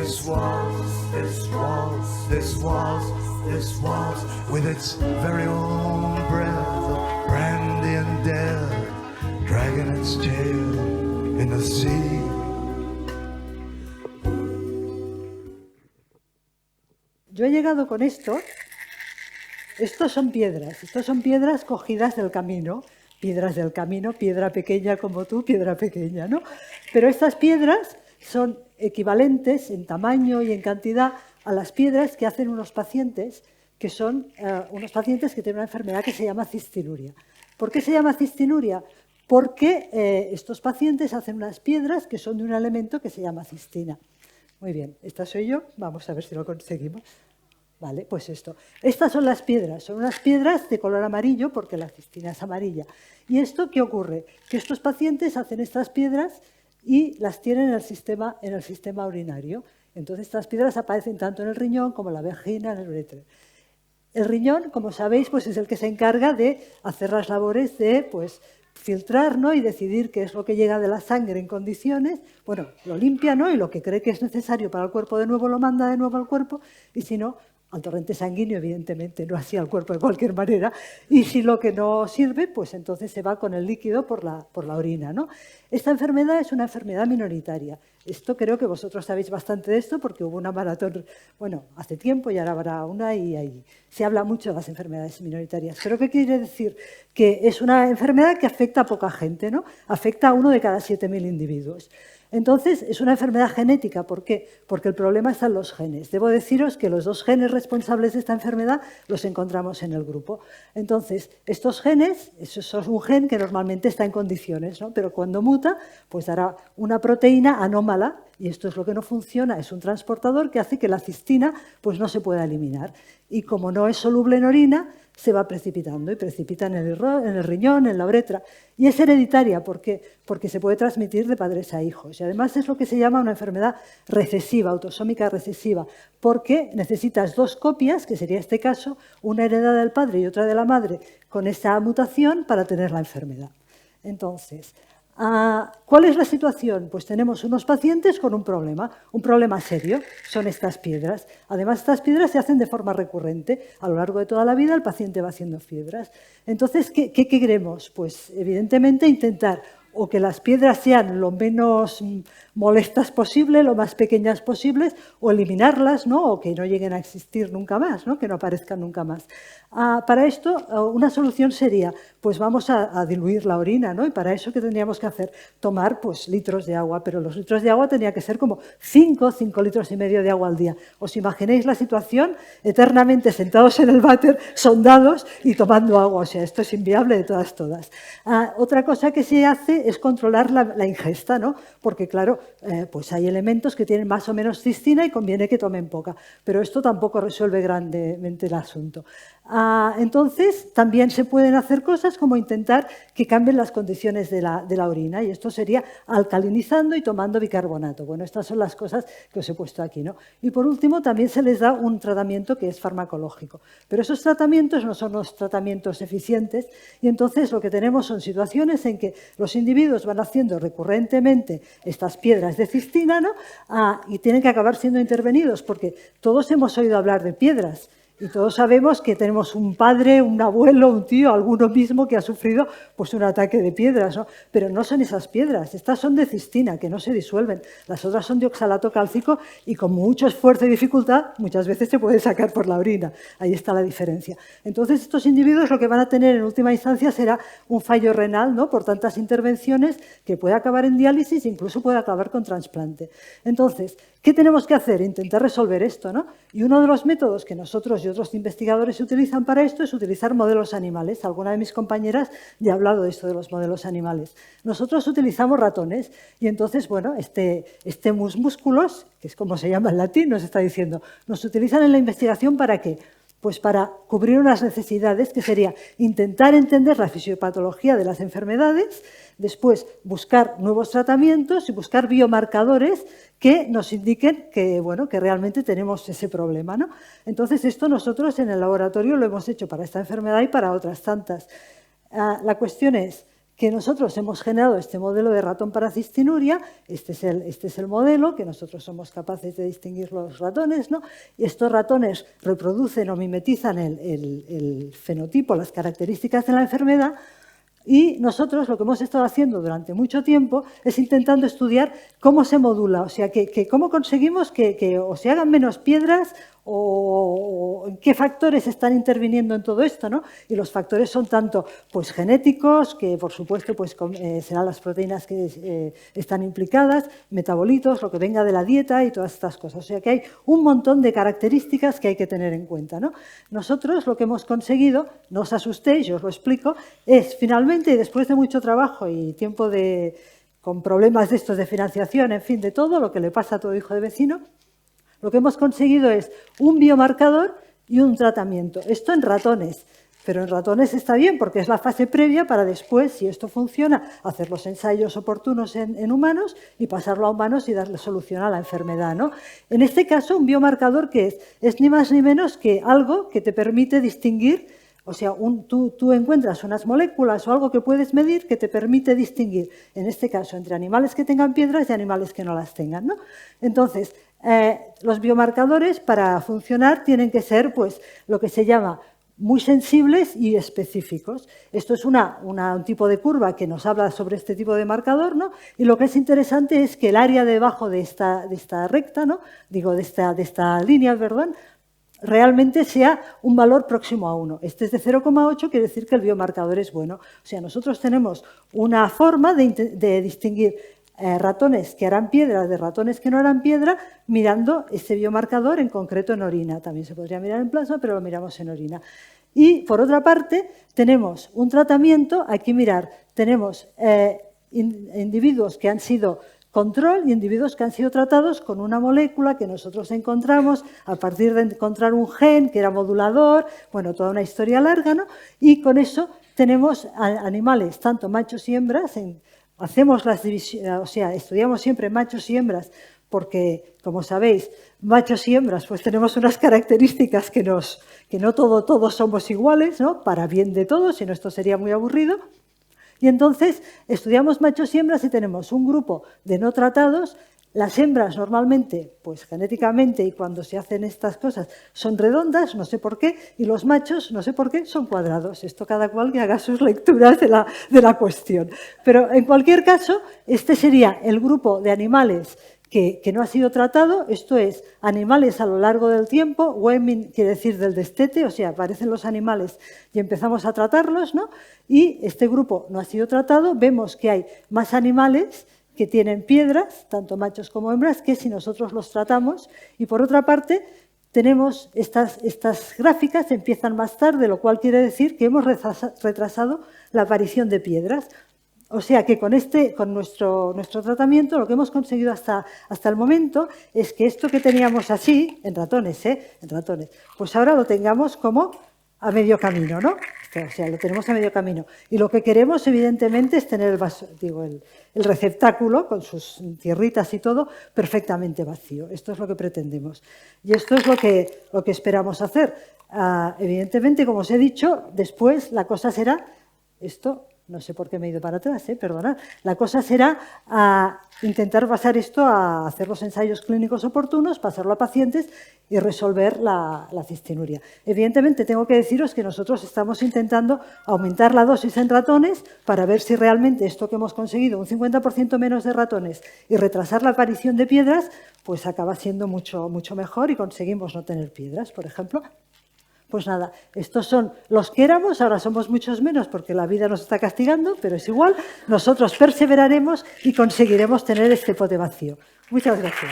This waltz, with its very own breath of brandy and death, dragging its tail in the sea. Yo he llegado con esto. Estos son piedras cogidas del camino, piedras del camino, piedra pequeña como tú, piedra pequeña, ¿no? Pero estas piedras son equivalentes en tamaño y en cantidad a las piedras que hacen unos pacientes que son unos pacientes que tienen una enfermedad que se llama cistinuria. ¿Por qué se llama cistinuria? Porque estos pacientes hacen unas piedras que son de un elemento que se llama cistina. Muy bien, esta soy yo, vamos a ver si lo conseguimos. Vale, pues esto. Estas son las piedras, son unas piedras de color amarillo porque la cistina es amarilla. ¿Y esto qué ocurre? Que estos pacientes hacen estas piedras y las tienen en el sistema urinario. Entonces estas piedras aparecen tanto en el riñón como en la vejiga, en el uretre. El riñón, como sabéis, pues es el que se encarga de hacer las labores de filtrar, ¿no? Y decidir qué es lo que llega de la sangre en condiciones. Bueno, lo limpia, ¿no? Y lo que cree que es necesario para el cuerpo de nuevo lo manda de nuevo al cuerpo, y si no, al torrente sanguíneo, evidentemente, no así al cuerpo de cualquier manera, y si lo que no sirve, pues entonces se va con el líquido por la orina, ¿no? Esta enfermedad es una enfermedad minoritaria. Esto creo que vosotros sabéis bastante de esto porque hubo una maratón, bueno, hace tiempo y ahora habrá una y ahí se habla mucho de las enfermedades minoritarias. ¿Pero qué quiere decir? Que es una enfermedad que afecta a poca gente, ¿no? Afecta a 1 de cada 7.000 individuos. Entonces, es una enfermedad genética. ¿Por qué? Porque el problema está en los genes. Debo deciros que los 2 genes responsables de esta enfermedad los encontramos en el grupo. Entonces, estos genes, eso es un gen que normalmente está en condiciones, ¿no? Pero cuando muta, pues dará una proteína anómala, y esto es lo que no funciona, es un transportador que hace que la cistina pues no se pueda eliminar. Y como no es soluble en orina, se va precipitando y precipita en el riñón, en la uretra. Y es hereditaria, ¿por qué? Porque se puede transmitir de padres a hijos. Y además es lo que se llama una enfermedad recesiva, autosómica recesiva, porque necesitas 2 copias, que sería este caso, una heredada del padre y otra de la madre, con esa mutación para tener la enfermedad. Entonces, ¿cuál es la situación? Pues tenemos unos pacientes con un problema serio, son estas piedras. Además, estas piedras se hacen de forma recurrente. A lo largo de toda la vida el paciente va haciendo piedras. Entonces, ¿qué queremos? Pues evidentemente intentar o que las piedras sean lo menos molestas posible, lo más pequeñas posibles, o eliminarlas, ¿no? O que no lleguen a existir nunca más, ¿no? Que no aparezcan nunca más. Para esto, una solución sería, pues vamos a diluir la orina, ¿no? Y para eso, ¿qué tendríamos que hacer? Tomar pues, litros de agua, pero los litros de agua tendría que ser como 5 litros y medio de agua al día. ¿Os imagináis la situación? Eternamente sentados en el váter, sondados y tomando agua. O sea, esto es inviable de todas. Otra cosa que se hace es controlar la ingesta, ¿no? Porque, claro, pues hay elementos que tienen más o menos cistina y conviene que tomen poca. Pero esto tampoco resuelve grandemente el asunto. Entonces, también se pueden hacer cosas como intentar que cambien las condiciones de la orina, y esto sería alcalinizando y tomando bicarbonato. Bueno, estas son las cosas que os he puesto aquí, ¿no? Y por último, también se les da un tratamiento que es farmacológico. Pero esos tratamientos no son los tratamientos eficientes, y entonces lo que tenemos son situaciones en que los individuos van haciendo recurrentemente estas piedras de cistina, ¿no? Y tienen que acabar siendo intervenidos, porque todos hemos oído hablar de piedras. Y todos sabemos que tenemos un padre, un abuelo, un tío, alguno mismo que ha sufrido pues, un ataque de piedras, ¿no? Pero no son esas piedras, estas son de cistina, que no se disuelven. Las otras son de oxalato cálcico y con mucho esfuerzo y dificultad muchas veces se puede sacar por la orina. Ahí está la diferencia. Entonces estos individuos lo que van a tener en última instancia será un fallo renal, ¿no? Por tantas intervenciones que puede acabar en diálisis e incluso puede acabar con trasplante. Entonces, ¿qué tenemos que hacer? Intentar resolver esto, ¿no? Y uno de los métodos que nosotros y otros investigadores utilizan para esto es utilizar modelos animales. Alguna de mis compañeras ya ha hablado de esto de los modelos animales. Nosotros utilizamos ratones y entonces, bueno, este músculos, que es como se llama en latín, nos está diciendo, nos utilizan en la investigación ¿para qué? Pues para cubrir unas necesidades que sería intentar entender la fisiopatología de las enfermedades, después buscar nuevos tratamientos y buscar biomarcadores que nos indiquen que, bueno, que realmente tenemos ese problema, ¿no? Entonces, esto nosotros en el laboratorio lo hemos hecho para esta enfermedad y para otras tantas. La cuestión es que nosotros hemos generado este modelo de ratón para cistinuria, este es el modelo, que nosotros somos capaces de distinguir los ratones, ¿no? Y estos ratones reproducen o mimetizan el fenotipo, las características de la enfermedad, y nosotros lo que hemos estado haciendo durante mucho tiempo es intentando estudiar cómo se modula, o sea, que cómo conseguimos que o se hagan menos piedras o qué factores están interviniendo en todo esto, ¿no? Y los factores son tanto pues, genéticos, que por supuesto pues, serán las proteínas que están implicadas, metabolitos, lo que venga de la dieta y todas estas cosas. O sea que hay un montón de características que hay que tener en cuenta, ¿no? Nosotros lo que hemos conseguido, no os asustéis, yo os lo explico, es finalmente, y después de mucho trabajo y tiempo con problemas de estos de financiación, en fin, de todo, lo que le pasa a todo hijo de vecino, lo que hemos conseguido es un biomarcador y un tratamiento. Esto en ratones, pero en ratones está bien porque es la fase previa para después, si esto funciona, hacer los ensayos oportunos en humanos y pasarlo a humanos y darle solución a la enfermedad, ¿no? En este caso, un biomarcador que es ni más ni menos que algo que te permite distinguir, o sea, tú encuentras unas moléculas o algo que puedes medir que te permite distinguir, en este caso, entre animales que tengan piedras y animales que no las tengan, ¿no? Entonces, los biomarcadores para funcionar tienen que ser pues, lo que se llama muy sensibles y específicos. Esto es un tipo de curva que nos habla sobre este tipo de marcador, ¿no? Y lo que es interesante es que el área debajo de esta recta, ¿no? Digo, de esta línea, perdón, realmente sea un valor próximo a 1. Este es de 0,8, quiere decir que el biomarcador es bueno. O sea, nosotros tenemos una forma de distinguir ratones que harán piedra de ratones que no harán piedra mirando este biomarcador, en concreto en orina. También se podría mirar en plasma, pero lo miramos en orina. Y, por otra parte, tenemos un tratamiento, aquí mirar, tenemos individuos que han sido control y individuos que han sido tratados con una molécula que nosotros encontramos a partir de encontrar un gen que era modulador, bueno, toda una historia larga, ¿no? Y con eso tenemos animales, tanto machos y hembras, hacemos las divisiones, o sea, estudiamos siempre machos y hembras porque, como sabéis, machos y hembras pues tenemos unas características que no todos somos iguales, ¿no? Para bien de todos, si no esto sería muy aburrido. Y entonces estudiamos machos y hembras y tenemos un grupo de no tratados. Las hembras normalmente, pues genéticamente y cuando se hacen estas cosas, son redondas, no sé por qué, y los machos, no sé por qué, son cuadrados. Esto cada cual que haga sus lecturas de la cuestión. Pero en cualquier caso, este sería el grupo de animales que no ha sido tratado, esto es, animales a lo largo del tiempo, Wemming quiere decir del destete, o sea, aparecen los animales y empezamos a tratarlos, ¿no? Y este grupo no ha sido tratado, vemos que hay más animales que tienen piedras, tanto machos como hembras, que si nosotros los tratamos. Y por otra parte, tenemos estas gráficas, empiezan más tarde, lo cual quiere decir que hemos retrasado la aparición de piedras. O sea que con nuestro tratamiento lo que hemos conseguido hasta el momento es que esto que teníamos así, en ratones, pues ahora lo tengamos como a medio camino, ¿no? O sea, lo tenemos a medio camino. Y lo que queremos, evidentemente, es tener el receptáculo con sus tierritas y todo perfectamente vacío. Esto es lo que pretendemos. Y esto es lo que esperamos hacer. Evidentemente, como os he dicho, después la cosa será esto. No sé por qué me he ido para atrás, perdonad. La cosa será intentar pasar esto a hacer los ensayos clínicos oportunos, pasarlo a pacientes y resolver la cistinuria. Evidentemente, tengo que deciros que nosotros estamos intentando aumentar la dosis en ratones para ver si realmente esto que hemos conseguido, un 50% menos de ratones y retrasar la aparición de piedras, pues acaba siendo mucho, mucho mejor y conseguimos no tener piedras, por ejemplo. Pues nada, estos son los que éramos, ahora somos muchos menos porque la vida nos está castigando, pero es igual, nosotros perseveraremos y conseguiremos tener este pote vacío. Muchas gracias.